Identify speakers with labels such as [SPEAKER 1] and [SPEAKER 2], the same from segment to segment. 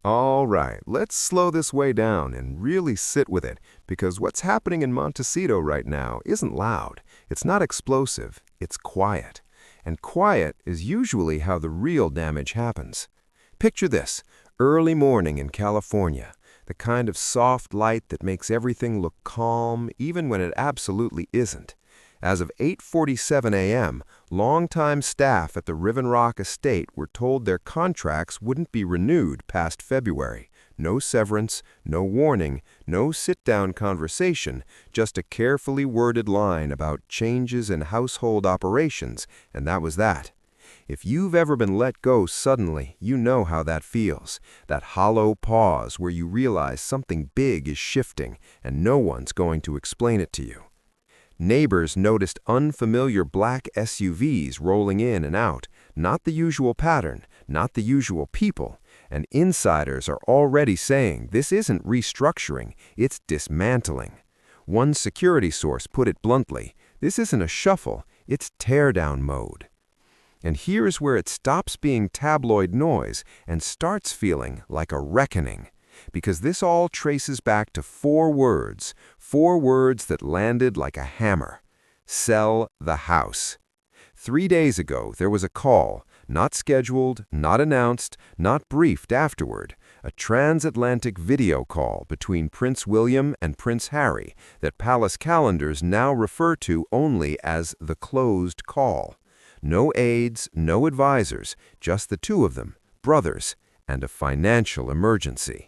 [SPEAKER 1] All right, let's slow this way down and really sit with it, because what's happening in Montecito right now isn't loud, it's not explosive, it's quiet. And quiet is usually how the real damage happens. Picture this, early morning in California, the kind of soft light that makes everything look calm even when it absolutely isn't. As of 8:47 a.m., longtime staff at the Riven estate were told their contracts wouldn't be renewed past February. No severance, no warning, no sit-down conversation, just a carefully worded line about changes in household operations, and that was that. If you've ever been let go suddenly, you know how that feels. That hollow pause where you realize something big is shifting, and no one's going to explain it to you. Neighbors noticed unfamiliar black SUVs rolling in and out, not the usual pattern, not the usual people, and insiders are already saying this isn't restructuring, it's dismantling. One security source put it bluntly, this isn't a shuffle, it's teardown mode. And here's where it stops being tabloid noise and starts feeling like a reckoning. Because this all traces back to four words that landed like a hammer. Sell the house. 3 days ago, there was a call, not scheduled, not announced, not briefed afterward, a transatlantic video call between Prince William and Prince Harry that palace calendars now refer to only as the closed call. No aides, no advisors, just the two of them, brothers, and a financial emergency.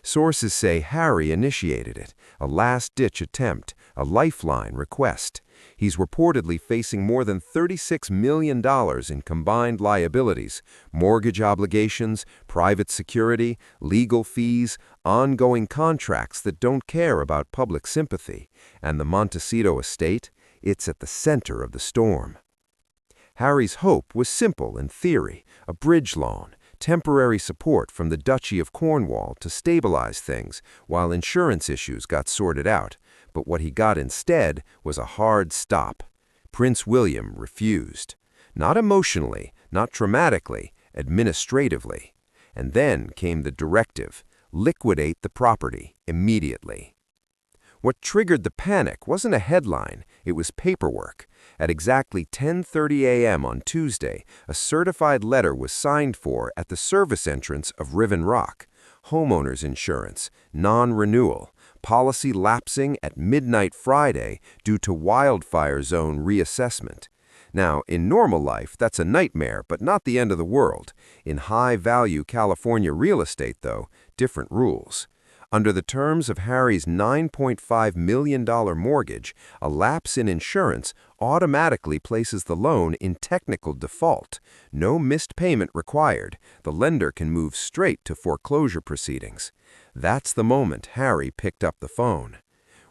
[SPEAKER 1] Sources say Harry initiated it, a last-ditch attempt, a lifeline request. He's reportedly facing more than $36 million in combined liabilities, mortgage obligations, private security, legal fees, ongoing contracts that don't care about public sympathy. And the Montecito estate, it's at the center of the storm. Harry's hope was simple in theory, a bridge loan, temporary support from the Duchy of Cornwall to stabilize things while insurance issues got sorted out, but what he got instead was a hard stop. Prince William refused. Not emotionally, not dramatically, administratively. And then came the directive, liquidate the property immediately. What triggered the panic wasn't a headline, it was paperwork. At exactly 10:30 a.m. on Tuesday, a certified letter was signed for at the service entrance of Riven. Homeowners insurance, non-renewal, policy lapsing at midnight Friday due to wildfire zone reassessment. Now, in normal life, that's a nightmare, but not the end of the world. In high-value California real estate, though, different rules. Under the terms of Harry's $9.5 million mortgage, a lapse in insurance automatically places the loan in technical default. No missed payment required. The lender can move straight to foreclosure proceedings. That's the moment Harry picked up the phone.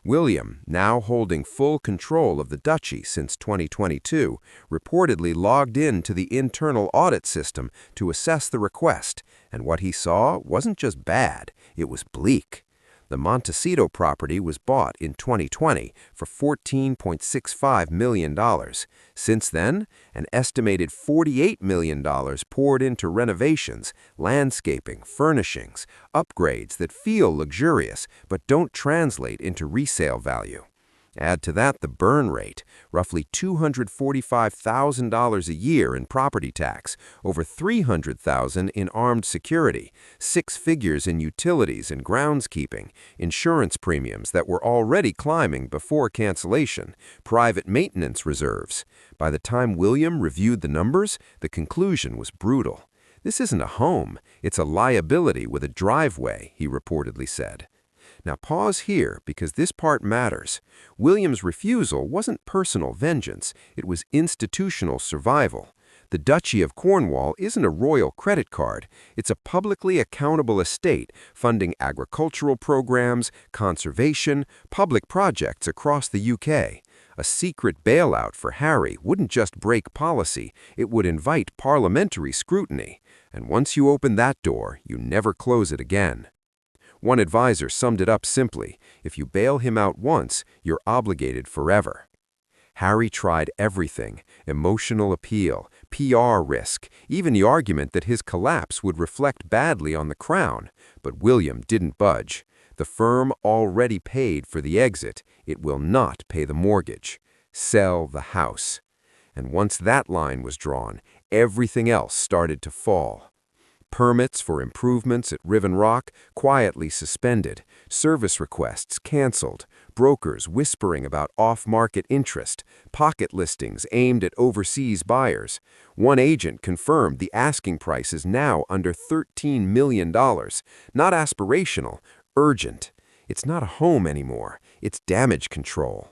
[SPEAKER 1] William, now holding full control of the duchy since 2022, reportedly logged in to the internal audit system to assess the request, and what he saw wasn't just bad, it was bleak. The Montecito property was bought in 2020 for $14.65 million. Since then, an estimated $48 million poured into renovations, landscaping, furnishings, upgrades that feel luxurious but don't translate into resale value. Add to that the burn rate, roughly $245,000 a year in property tax, over $300,000 in armed security, 6 figures in utilities and groundskeeping, insurance premiums that were already climbing before cancellation, private maintenance reserves. By the time William reviewed the numbers, the conclusion was brutal. This isn't a home, it's a liability with a driveway, he reportedly said. Now pause here because this part matters. William's refusal wasn't personal vengeance, it was institutional survival. The Duchy of Cornwall isn't a royal credit card, it's a publicly accountable estate funding agricultural programs, conservation, public projects across the UK. A secret bailout for Harry wouldn't just break policy, it would invite parliamentary scrutiny. And once you open that door, you never close it again. One advisor summed it up simply, if you bail him out once, you're obligated forever. Harry tried everything, emotional appeal, PR risk, even the argument that his collapse would reflect badly on the crown. But William didn't budge. The firm already paid for the exit. It will not pay the mortgage. Sell the house. And once that line was drawn, everything else started to fall. Permits for improvements at Riven Rock quietly suspended, service requests canceled, brokers whispering about off-market interest, pocket listings aimed at overseas buyers. One agent confirmed the asking price is now under $13 million. Not aspirational, urgent. It's not a home anymore, it's damage control.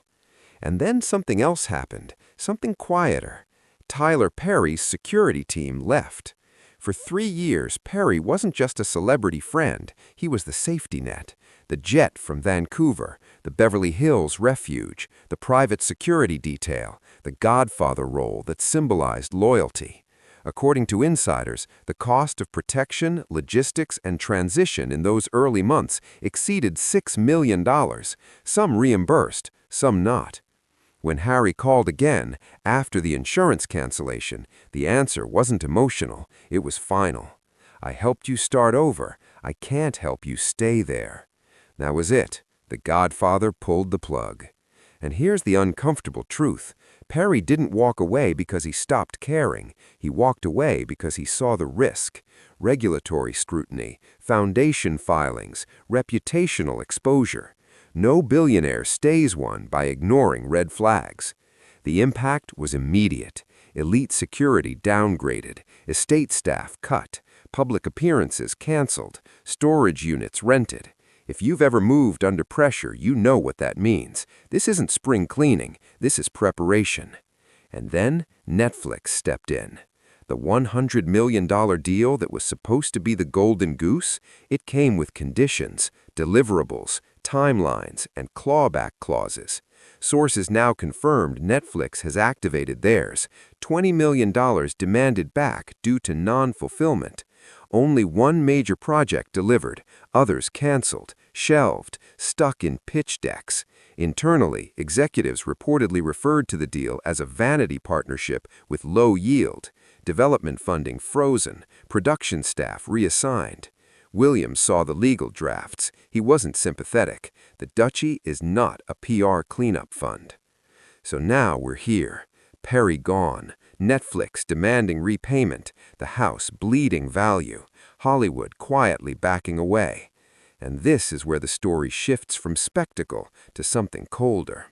[SPEAKER 1] And then something else happened, something quieter. Tyler Perry's security team left. For 3 years, Perry wasn't just a celebrity friend, he was the safety net, the jet from Vancouver, the Beverly Hills refuge, the private security detail, the godfather role that symbolized loyalty. According to insiders, the cost of protection, logistics, and transition in those early months exceeded $6 million, some reimbursed, some not. When Harry called again, after the insurance cancellation, the answer wasn't emotional, it was final. I helped you start over, I can't help you stay there. That was it. The Godfather pulled the plug. And here's the uncomfortable truth. Perry didn't walk away because he stopped caring. He walked away because he saw the risk. Regulatory scrutiny, foundation filings, reputational exposure. No billionaire stays one by ignoring red flags. The impact was immediate. Elite security downgraded, estate staff cut, public appearances canceled, storage units rented. If you've ever moved under pressure, you know what that means. This isn't spring cleaning, this is preparation. And then Netflix stepped in. The $100 million deal that was supposed to be the golden goose, it came with conditions, deliverables, timelines, and clawback clauses. Sources now confirmed Netflix has activated theirs, $20 million demanded back due to non-fulfillment. Only one major project delivered, others canceled, shelved, stuck in pitch decks. Internally, executives reportedly referred to the deal as a vanity partnership with low yield. Development funding frozen, production staff reassigned. William saw the legal drafts. He wasn't sympathetic. The duchy is not a PR cleanup fund. So now we're here. Perry gone. Netflix demanding repayment. The house bleeding value. Hollywood quietly backing away. And this is where the story shifts from spectacle to something colder.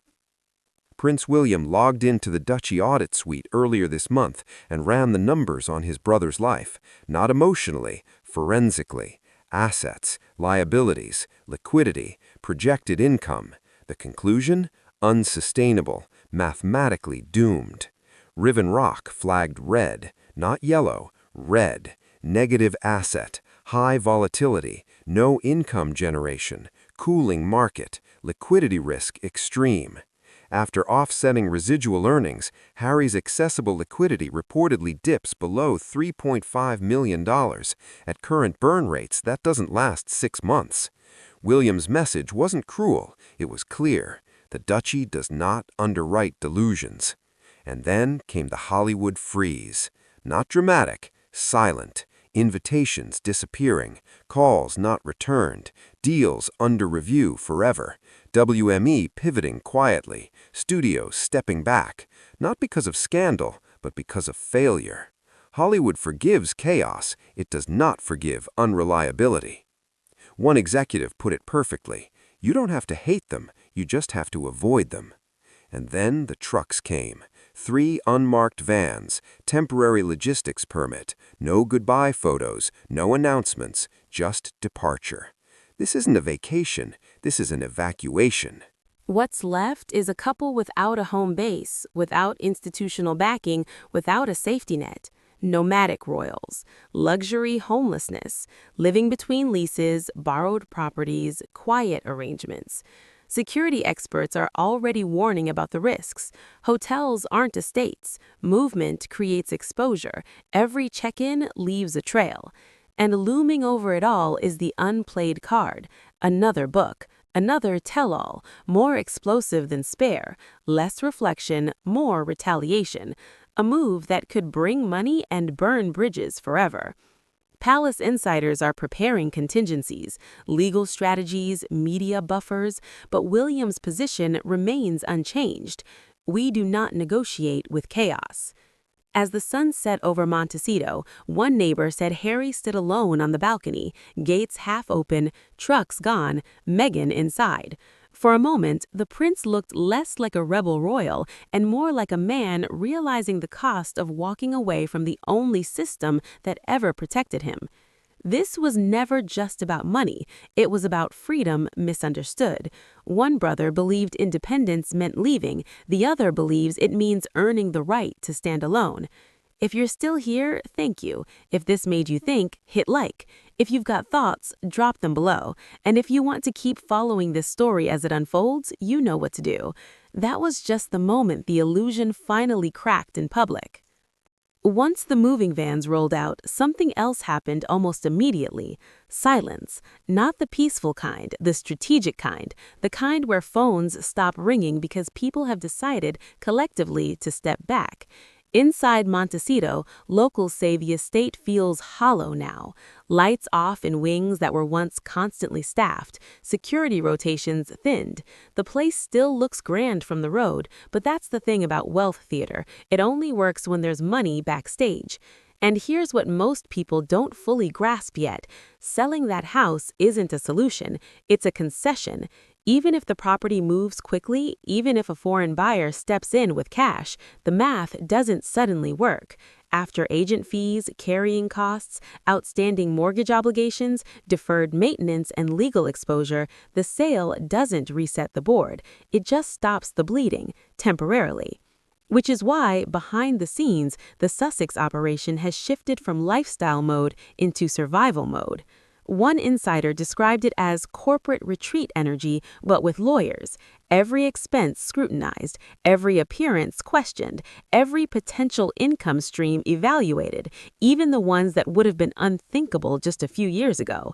[SPEAKER 1] Prince William logged into the Duchy audit suite earlier this month and ran the numbers on his brother's life, not emotionally, forensically. Assets, liabilities, liquidity, projected income. The conclusion? Unsustainable, mathematically doomed. Riven Rock flagged red, not yellow, red. Negative asset, high volatility, no income generation, cooling market, liquidity risk extreme. After offsetting residual earnings, Harry's accessible liquidity reportedly dips below $3.5 million. At current burn rates, that doesn't last 6 months. William's message wasn't cruel, it was clear. The duchy does not underwrite delusions. And then came the Hollywood freeze. Not dramatic, silent. Invitations disappearing, calls not returned, deals under review forever. WME pivoting quietly, studios stepping back, not because of scandal, but because of failure. Hollywood forgives chaos, it does not forgive unreliability. One executive put it perfectly, you don't have to hate them, you just have to avoid them. And then the trucks came. 3 unmarked vans, temporary logistics permit, no goodbye photos, no announcements, just departure. This isn't a vacation, this is an evacuation.
[SPEAKER 2] What's left is a couple without a home base, without institutional backing, without a safety net. Nomadic royals, luxury homelessness, living between leases, borrowed properties, quiet arrangements. Security experts are already warning about the risks. Hotels aren't estates. Movement creates exposure. Every check-in leaves a trail. And looming over it all is the unplayed card, another book, another tell-all, more explosive than spare, less reflection, more retaliation, a move that could bring money and burn bridges forever. Palace insiders are preparing contingencies, legal strategies, media buffers, but William's position remains unchanged. We do not negotiate with chaos. As the sun set over Montecito, one neighbor said Harry stood alone on the balcony, gates half open, trucks gone, Meghan inside. For a moment, the prince looked less like a rebel royal and more like a man realizing the cost of walking away from the only system that ever protected him. This was never just about money. It was about freedom misunderstood. One brother believed independence meant leaving. The other believes it means earning the right to stand alone. If you're still here, thank you. If this made you think, hit like. If you've got thoughts, drop them below. And if you want to keep following this story as it unfolds, you know what to do. That was just the moment the illusion finally cracked in public. Once the moving vans rolled out, something else happened almost immediately. Silence. Not the peaceful kind, the strategic kind, the kind where phones stop ringing because people have decided collectively to step back. Inside Montecito, locals say the estate feels hollow now. Lights off in wings that were once constantly staffed, security rotations thinned. The place still looks grand from the road, but that's the thing about wealth theater. It only works when there's money backstage. And here's what most people don't fully grasp yet. Selling that house isn't a solution, it's a concession. Even if the property moves quickly, even if a foreign buyer steps in with cash, the math doesn't suddenly work. After agent fees, carrying costs, outstanding mortgage obligations, deferred maintenance, and legal exposure, the sale doesn't reset the board. It just stops the bleeding, temporarily. Which is why, behind the scenes, the Sussex operation has shifted from lifestyle mode into survival mode. One insider described it as corporate retreat energy, but with lawyers. Every expense scrutinized, every appearance questioned, every potential income stream evaluated, even the ones that would have been unthinkable just a few years ago.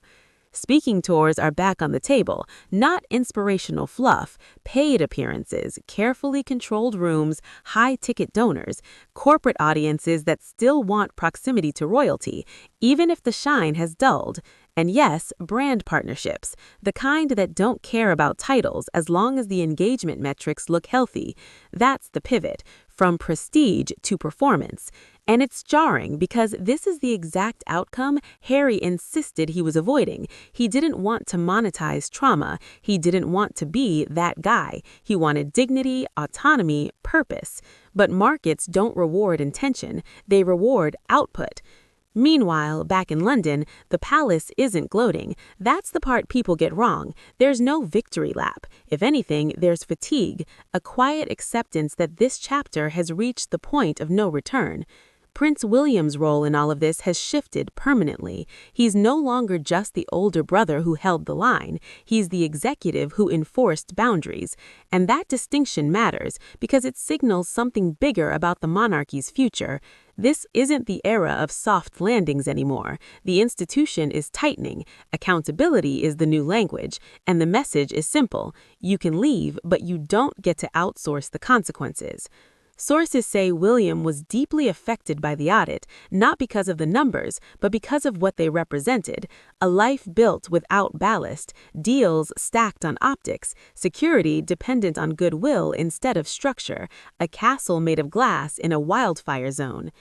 [SPEAKER 2] Speaking tours are back on the table, not inspirational fluff, paid appearances, carefully controlled rooms, high-ticket donors, corporate audiences that still want proximity to royalty, even if the shine has dulled. And yes, brand partnerships, the kind that don't care about titles as long as the engagement metrics look healthy. That's the pivot, from prestige to performance. And it's jarring because this is the exact outcome Harry insisted he was avoiding. He didn't want to monetize trauma. He didn't want to be that guy. He wanted dignity, autonomy, purpose. But markets don't reward intention. They reward output. Meanwhile, back in London, the palace isn't gloating. That's the part people get wrong. There's no victory lap. If anything, there's fatigue, a quiet acceptance that this chapter has reached the point of no return. Prince William's role in all of this has shifted permanently. He's no longer just the older brother who held the line. He's the executive who enforced boundaries. And that distinction matters because it signals something bigger about the monarchy's future. This isn't the era of soft landings anymore. The institution is tightening. Accountability is the new language. And the message is simple. You can leave, but you don't get to outsource the consequences. Sources say William was deeply affected by the audit, not because of the numbers, but because of what they represented. A life built without ballast, deals stacked on optics, security dependent on goodwill instead of structure, a castle made of glass in a wildfire zone.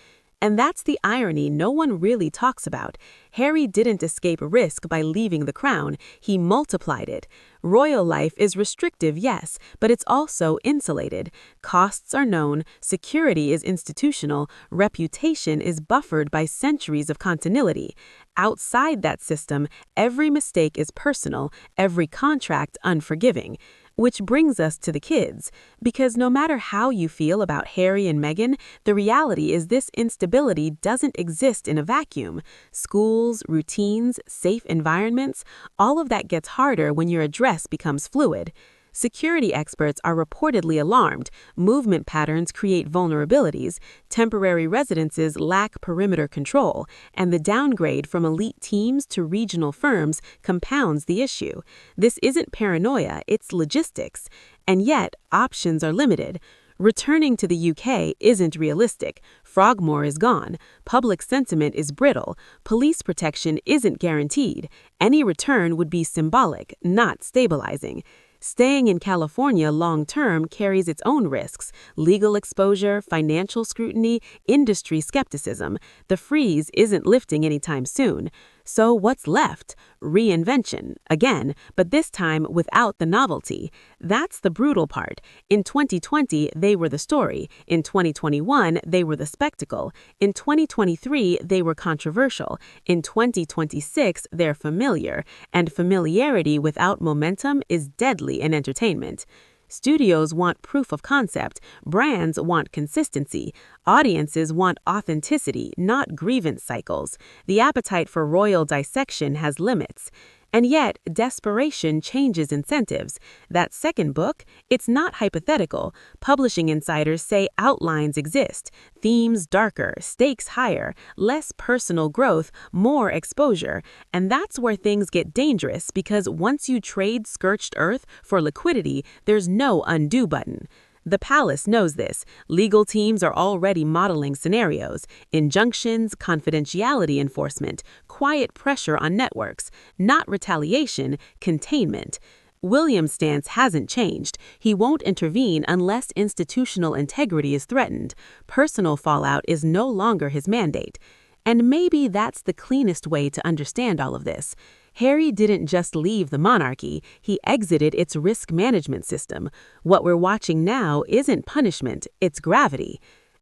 [SPEAKER 2] And that's the irony no one really talks about. Harry didn't escape risk by leaving the crown, he multiplied it. Royal life is restrictive, yes, but it's also insulated. Costs are known, security is institutional, reputation is buffered by centuries of continuity. Outside that system, every mistake is personal, every contract unforgiving. Which brings us to the kids, because no matter how you feel about Harry and Meghan, the reality is this instability doesn't exist in a vacuum. Schools, routines, safe environments, all of that gets harder when your address becomes fluid. Security experts are reportedly alarmed. Movement patterns create vulnerabilities. Temporary residences lack perimeter control. And the downgrade from elite teams to regional firms compounds the issue. This isn't paranoia, it's logistics. And yet, options are limited. Returning to the UK isn't realistic. Frogmore is gone. Public sentiment is brittle. Police protection isn't guaranteed. Any return would be symbolic, not stabilizing. Staying in California long-term carries its own risks: legal exposure, financial scrutiny, industry skepticism. The freeze isn't lifting anytime soon. So what's left? Reinvention, again, but this time without the novelty. That's the brutal part. In 2020, they were the story. In 2021, they were the spectacle. In 2023, they were controversial. In 2026, they're familiar. And familiarity without momentum is deadly in entertainment. Studios want proof of concept, brands want consistency, audiences want authenticity, not grievance cycles. The appetite for royal dissection has limits. And yet, desperation changes incentives. That second book, it's not hypothetical. Publishing insiders say outlines exist, themes darker, stakes higher, less personal growth, more exposure. And that's where things get dangerous, because once you trade scorched earth for liquidity, there's no undo button. The palace knows this. Legal teams are already modeling scenarios: injunctions, confidentiality enforcement, quiet pressure on networks, not retaliation, containment. William's stance hasn't changed. He won't intervene unless institutional integrity is threatened. Personal fallout is no longer his mandate. And maybe that's the cleanest way to understand all of this. Harry didn't just leave the monarchy, he exited its risk management system. What we're watching now isn't punishment, it's gravity.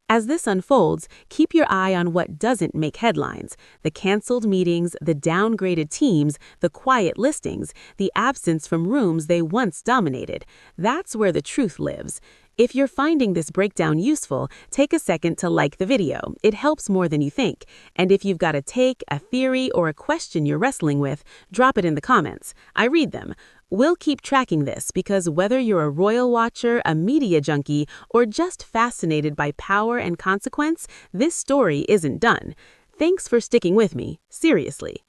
[SPEAKER 2] As this unfolds, keep your eye on what doesn't make headlines: the canceled meetings, the downgraded teams, the quiet listings, the absence from rooms they once dominated. That's where the truth lives. If you're finding this breakdown useful, take a second to like the video. It helps more than you think. And if you've got a take, a theory, or a question you're wrestling with, drop it in the comments. I read them. We'll keep tracking this, because whether you're a royal watcher, a media junkie, or just fascinated by power and consequence, this story isn't done. Thanks for sticking with me. Seriously.